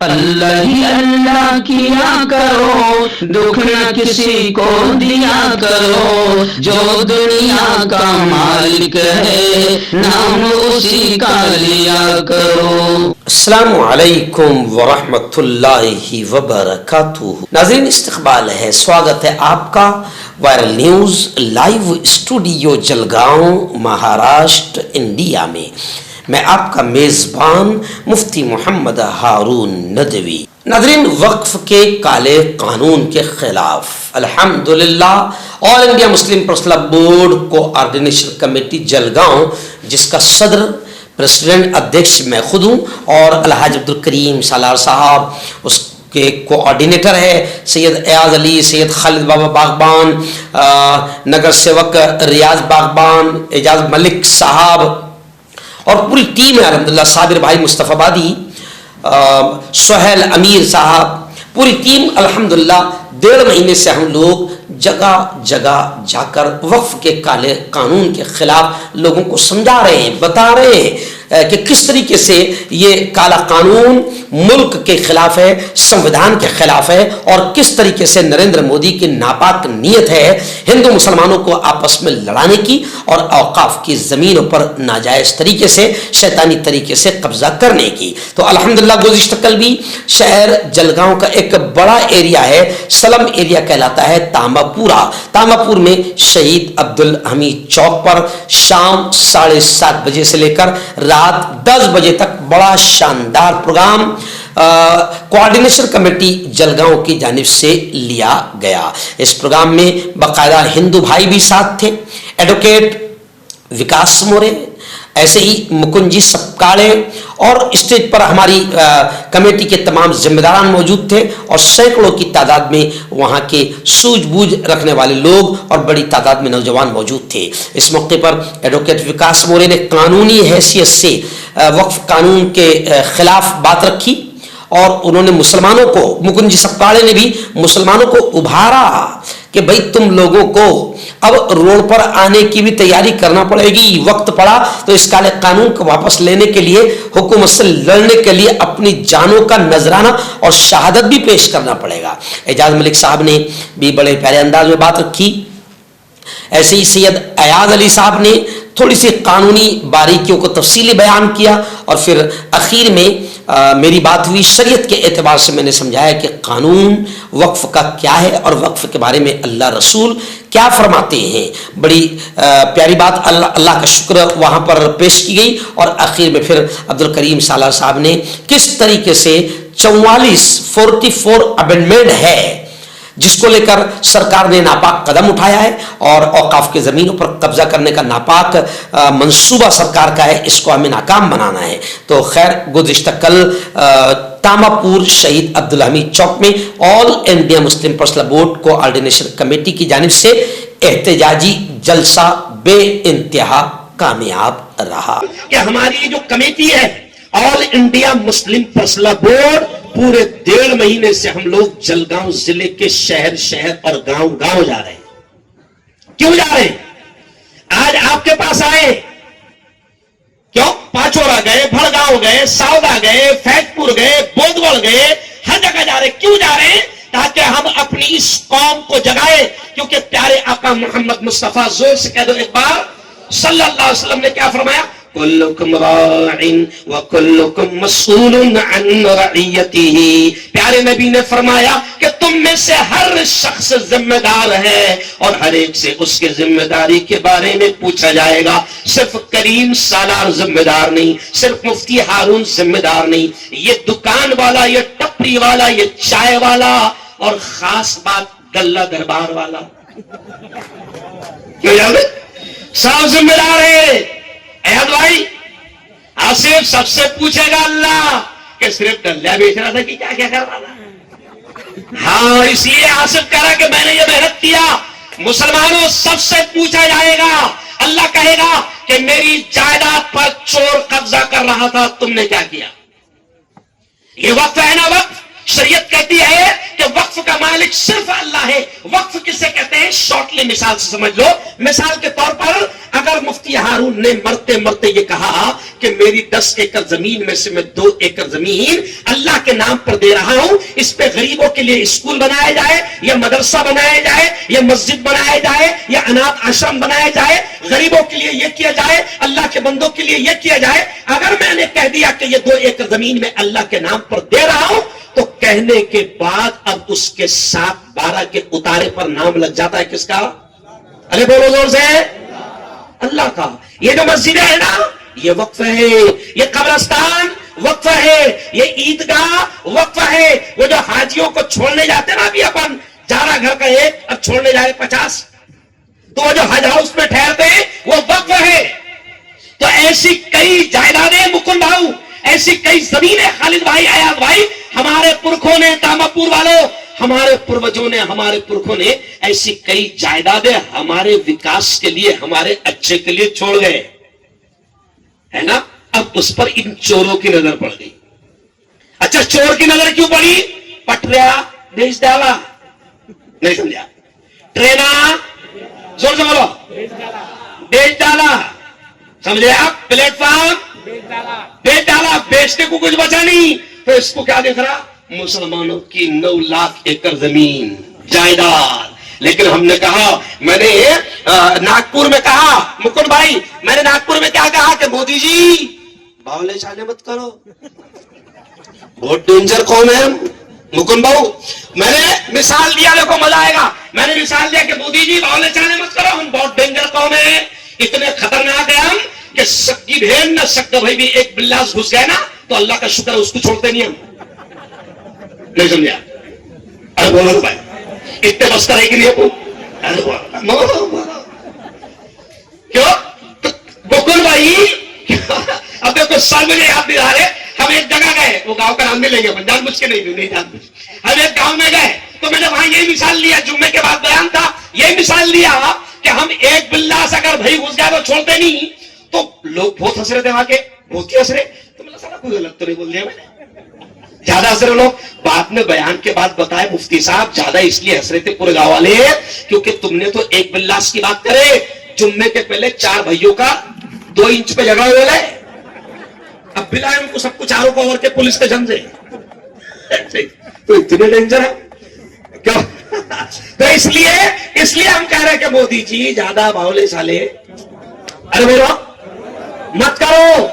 اللہ ہی اللہ کیا کرو، دکھ نہ کسی کو دیا کرو، جو دنیا کا مالک ہے نام اسی کا لیا کرو۔ السلام علیکم ورحمۃ اللہ وبرکاتہ۔ ناظرین، استقبال ہے، سواگت ہے آپ کا viral news live studio Jalgaon, Maharashtra, India میں۔ میں آپ کا میزبان مفتی محمد ہارون ندوی۔ ناظرین، وقف کے کالے قانون کے خلاف الحمدللہ all India Muslim personal board coordination committee Jalgaon, جس کا صدر پریسیڈنٹ ادھیکش میں خود ہوں، اور الحاج عبدالکریم سالار صاحب اس کے کوآرڈینیٹر ہے، سید ایاز علی، سید خالد بابا باغبان، نگر سیوک ریاض باغبان، اعجاز ملک صاحب، اور پوری ٹیم ہے الحمدللہ، صابر بھائی مصطفیٰ آبادی، سہیل امیر صاحب، پوری ٹیم الحمدللہ۔ 1.5 مہینے سے ہم لوگ جگہ جگہ جا کر وقف کے کالے قانون کے خلاف لوگوں کو سمجھا رہے ہیں، بتا رہے ہیں کہ کس طریقے سے یہ کالا قانون ملک کے خلاف ہے، سنویدھان کے خلاف ہے، اور کس طریقے سے نریندر مودی کی ناپاک نیت ہے ہندو مسلمانوں کو آپس میں لڑانے کی اور اوقاف کی زمینوں پر ناجائز طریقے سے، شیطانی طریقے سے قبضہ کرنے کی۔ تو الحمدللہ گزشتہ کل بھی شہر جلگاؤں کا ایک بڑا ایریا ہے، سلم ایریا کہلاتا ہے، تاماپور میں شہید عبدالحمید چوک پر شام 7:30 بجے سے لے کر رات 10 بجے تک بڑا شاندار پروگرام کوآرڈینیشن کمیٹی جلگاؤں کی جانب سے لیا گیا۔ اس پروگرام میں باقاعدہ ہندو بھائی بھی ساتھ تھے، ایڈوکیٹ وکاس مورے، ایسے ہی مکنجی سپکاڑے، اور اسٹیج پر ہماری کمیٹی کے تمام ذمہ داران موجود تھے، اور سینکڑوں کی تعداد میں وہاں کے سوجھ بوجھ رکھنے والے لوگ اور بڑی تعداد میں نوجوان موجود تھے۔ اس موقع پر ایڈوکیٹ وکاس مورے نے قانونی حیثیت سے وقف قانون کے خلاف بات رکھی، اور انہوں نے مسلمانوں کو، مکنجی سپکاڑے نے بھی مسلمانوں کو ابھارا کہ بھائی تم لوگوں کو اب روڈ پر آنے کی بھی تیاری کرنا پڑے گی، وقت پڑا تو اس کالے قانون کو واپس لینے کے لیے، حکومت سے لڑنے کے لیے اپنی جانوں کا نذرانہ اور شہادت بھی پیش کرنا پڑے گا۔ اعجاز ملک صاحب نے بھی بڑے پیارے انداز میں بات رکھی۔ ایسے ہی سید ایاز علی صاحب نے تھوڑی سی قانونی باریکیوں کو تفصیلی بیان کیا، اور پھر اخیر میں میری بات ہوئی، شریعت کے اعتبار سے میں نے سمجھایا کہ قانون وقف کا کیا ہے اور وقف کے بارے میں اللہ رسول کیا فرماتے ہیں۔ بڑی پیاری بات، اللہ کا شکر وہاں پر پیش کی گئی، اور آخر میں پھر عبدالکریم سالار صاحب نے کس طریقے سے 44 امینڈمنٹ ہے جس کو لے کر سرکار نے ناپاک قدم اٹھایا ہے، اور اوقاف کے زمینوں پر قبضہ کرنے کا ناپاک منصوبہ سرکار کا ہے، اس کو ہمیں ناکام بنانا ہے۔ تو خیر، گزشتہ کل تاماپور شہید عبدالحمید چوک میں all India Muslim personal board coordination committee کی جانب سے احتجاجی جلسہ بے انتہا کامیاب رہا۔ کہ ہماری جو کمیٹی ہے آل انڈیا مسلم پرسنل بورڈ، پورے 1.5 مہینے سے ہم لوگ جلگاؤں ضلع کے شہر شہر اور گاؤں گاؤں جا رہے ہیں۔ کیوں جا رہے ہیں؟ آج آپ کے پاس آئے کیوں؟ پاچورا گئے، بھڑگاؤں گئے، ساودا گئے، فیض پور گئے، بودوڑ گئے، ہر جگہ جا رہے۔ کیوں جا رہے ہیں؟ تاکہ ہم اپنی اس قوم کو جگائیں، کیونکہ پیارے آقا محمد مصطفیٰ، زور سے کہہ دو ایک بار، صلی اللہ علیہ وسلم نے کیا فرمایا؟ کلکم راع وکلکم مسئول عن رعیتہ۔ پیارے نبی نے فرمایا کہ تم میں سے ہر شخص ذمہ دار ہے، اور ہر ایک سے اس کے ذمہ داری کے بارے میں پوچھا جائے گا۔ صرف کریم سالار ذمہ دار نہیں، صرف مفتی ہارون ذمہ دار نہیں، یہ دکان والا، یہ ٹپری والا، یہ چائے والا، اور خاص بات گلہ دربار والا، کیوں جانے سب ذمہ دار ہے۔ ایاد بھائی، آصف سب سے پوچھے گا اللہ کہ صرف ڈلیا بیچ رہا تھا کہ کیا کیا کر رہا تھا؟ ہاں، اس لیے آصف کہہ رہا کہ میں نے یہ محنت کیا۔ مسلمانوں، سب سے پوچھا جائے گا۔ اللہ کہے گا کہ میری جائیداد پر چور قبضہ کر رہا تھا، تم نے کیا کیا؟ یہ وقف ہے نا، وقف شریعت کہتی ہے کہ وقف کا مالک صرف اللہ ہے۔ وقف کسے کہتے ہیں؟ شارٹلی مثال سے سمجھ لو۔ مثال کے طور پر اگر مفتی ہارون نے مرتے مرتے یہ کہا کہ میری 10 ایکڑ زمین میں سے میں 2 ایکڑ زمین اللہ کے نام پر دے رہا ہوں, اس پہ غریبوں کے لیے اسکول بنایا جائے یا مدرسہ بنایا جائے یا مسجد بنایا جائے یا انات آشرم بنایا جائے, غریبوں کے لیے یہ کیا جائے, اللہ کے بندوں کے لیے یہ کیا جائے. اگر میں نے کہہ دیا کہ یہ 2 ایکڑ زمین میں اللہ کے نام پر دے رہا ہوں, تو کہنے کے بعد اب اس کے ساتھ 12 کے اتارے پر نام لگ جاتا ہے کس کا؟ ارے بولو زور سے, اللہ کا. یہ جو مسجدیں ہیں نا, یہ وقف ہے, یہ قبرستان وقف ہے, یہ عیدگاہ وقف ہے. وہ جو حاجیوں کو چھوڑنے جاتے ہیں نا, ابھی اپن جا رہا گھر کا 1, اب چھوڑنے جائے 50, تو وہ جو حج ہاؤس میں ٹھہرتے ہیں وہ وقف ہے. تو ایسی کئی جائیدادیں مکن بھاؤ, ایسی کئی زمینیں خالد بھائی, ایاز بھائی, ہمارے پرکھوں نے, داماپور والوں, ہمارے پروجوں نے, ہمارے پرکھوں نے ایسی کئی جائیدادیں ہمارے وکاس کے لیے, ہمارے اچھے کے لیے چھوڑ گئے, ہے نا. اب اس پر ان چوروں کی نظر پڑ گئی. اچھا, چور کی نظر کیوں پڑی؟ پٹریا بیچ ڈالا, نہیں سمجھا, ٹرینا زور سے بولو, بیچ ڈالا, سمجھے آپ, پلیٹ فارم بیچ ڈالا, بیچنے کو کچھ بچا نہیں. تو اس کو کیا دیکھ رہا؟ مسلمانوں کی 9 لاکھ ایکڑ زمین جائیداد. لیکن ہم نے کہا, میں نے ناگپور میں کہا, مکن بھائی, میں نے ناگپور میں کیا کہا کہ مودی جی باولے چانے مت کرو, بہت ڈینجر قوم ہے مکن بھاؤ. میں نے مثال دیا, دیکھو مزہ آئے گا. میں نے مثال دیا کہ مودی جی باولے چانے مت کرو, ہم بہت ڈینجر قوم ہیں, اتنے خطرناک ہیں ہم کہ سکی بہن نہ سکا بھائی بھی ایک بلاس گھس گئے نا, تو اللہ کا شکر ہے اس کو چھوڑتے نہیں ہم. نہیں سمجھا؟ ارے بولو بھائی, اتنے بس کرے کہ نہیں, کیوں بکل بھائی. اب دیکھو سال مجھے یاد نہیں آ رہے, ہم ایک جگہ گئے, وہ گاؤں کا نام نہیں لیں گے, جان بوجھ کے نہیں جان بوجھ, ہم ایک گاؤں میں گئے, تو میں نے وہاں یہی مثال لیا, جمعے کے بعد بیان تھا, یہی مثال لیا کہ ہم ایک بلاس اگر بھائی گھس گیا تو چھوڑتے نہیں. تو لوگ بہت ہنس رہے تھے وہاں کے, بہت ہی ہنس رہے. تو میں نے سارا کوئی غلط تو نہیں بول دیا میں نے, زیادہ ہنس رہے لوگ. بعد میں بیان کے بعد بتائے مفتی صاحب زیادہ اس لیے ہنس رہے تھے پورے گاؤں والے, کیونکہ تم نے تو ایک بلاس کی بات کرے, جمعے کے پہلے 4 بھائیوں کا 2 انچ پہ جگہ ہوئے گئے, اب بلائے ان کو سب کو چاروں کو اور کے پولیس کے جم سے, تو اتنے ڈینجر ہے کیا؟ تو اس لیے ہم کہہ رہے ہیں کہ مودی جی زیادہ باولے سالے, ارے بولو مت کرو,